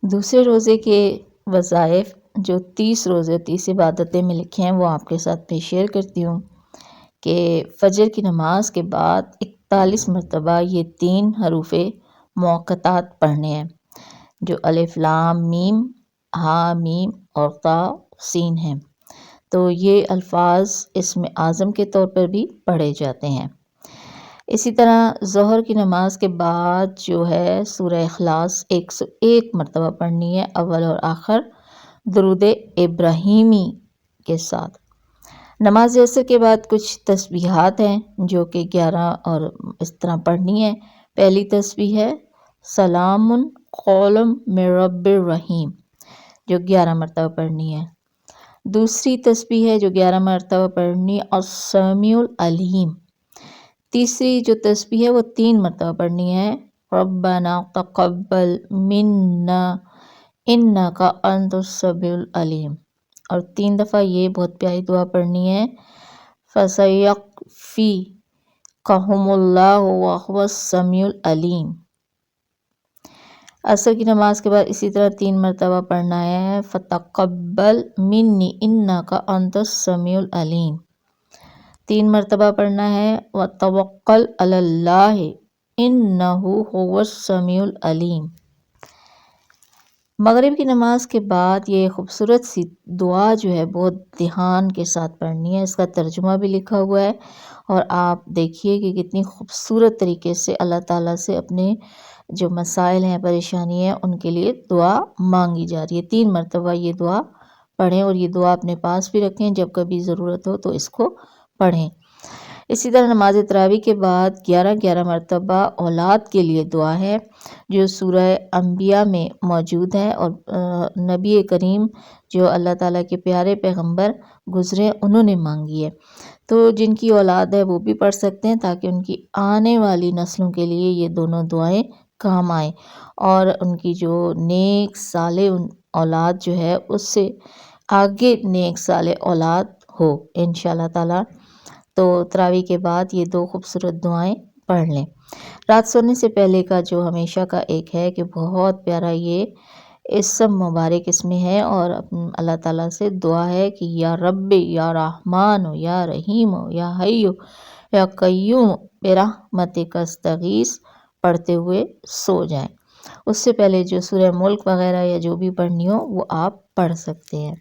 دوسرے روزے کے وظائف جو 30 روزے 30 عبادتیں میں لکھے ہیں وہ آپ کے ساتھ میں شیئر کرتی ہوں کہ فجر کی نماز کے بعد 41 مرتبہ یہ 3 حروف موقتات پڑھنے ہیں جو الف لام میم ہا میم اور طا سین ہیں، تو یہ الفاظ اسم اعظم کے طور پر بھی پڑھے جاتے ہیں۔ اسی طرح ظہر کی نماز کے بعد جو ہے سورہ اخلاص 101 مرتبہ پڑھنی ہے، اول اور آخر درود ابراہیمی کے ساتھ۔ نماز عصر کے بعد کچھ تسبیحات ہیں جو کہ 11 اور اس طرح پڑھنی ہے۔ پہلی تسبیح ہے سلام قول من رب الرحیم جو 11 مرتبہ پڑھنی ہے۔ دوسری تسبیح ہے جو 11 مرتبہ پڑھنی السمیع العلیم۔ تیسری جو تسبیح ہے وہ 3 مرتبہ پڑھنی ہے ربنا تقبل منا انک انت السمیع العلیم، اور 3 دفعہ یہ بہت پیاری دعا پڑھنی ہے فَسَيَكْفِيكَهُمُ اللَّهُ وَهُوَ السَّمِيعُ الْعَلِيمُ۔ عصر کی نماز کے بعد اسی طرح 3 مرتبہ پڑھنا ہے فَتَقَبَّلْ مِنِّي إِنَّكَ أَنْتَ السَّمِيعُ الْعَلِيمُ۔ 3 مرتبہ پڑھنا ہے وَتَوَكَّلْ عَلَى اللَّهِ إِنَّهُ هُوَ السَّمِيعُ الْعَلِيمُ۔ مغرب کی نماز کے بعد یہ خوبصورت سی دعا جو ہے بہت دھیان کے ساتھ پڑھنی ہے، اس کا ترجمہ بھی لکھا ہوا ہے، اور آپ دیکھیے کہ کتنی خوبصورت طریقے سے اللہ تعالیٰ سے اپنے جو مسائل ہیں پریشانی ہیں ان کے لیے دعا مانگی جا رہی ہے۔ 3 مرتبہ یہ دعا پڑھیں اور یہ دعا اپنے پاس بھی رکھیں، جب کبھی ضرورت ہو تو اس کو پڑھیں۔ اسی طرح نماز تراویح کے بعد 11 مرتبہ اولاد کے لیے دعا ہے جو سورہ انبیاء میں موجود ہے، اور نبی کریم جو اللہ تعالیٰ کے پیارے پیغمبر گزرے انہوں نے مانگی ہے، تو جن کی اولاد ہے وہ بھی پڑھ سکتے ہیں تاکہ ان کی آنے والی نسلوں کے لیے یہ دونوں دعائیں کام آئیں، اور ان کی جو نیک صالح اولاد جو ہے اس سے آگے نیک صالح اولاد ہو انشاءاللہ تعالیٰ۔ تو تراویح کے بعد یہ 2 خوبصورت دعائیں پڑھ لیں۔ رات سونے سے پہلے کا جو ہمیشہ کا ایک ہے کہ بہت پیارا یہ اسم مبارک اس میں ہے، اور اللہ تعالیٰ سے دعا ہے کہ یا رب یا رحمان یا رحیم یا حی یا قیوم برحمتک استغیث پڑھتے ہوئے سو جائیں۔ اس سے پہلے جو سورہ ملک وغیرہ یا جو بھی پڑھنی ہو وہ آپ پڑھ سکتے ہیں۔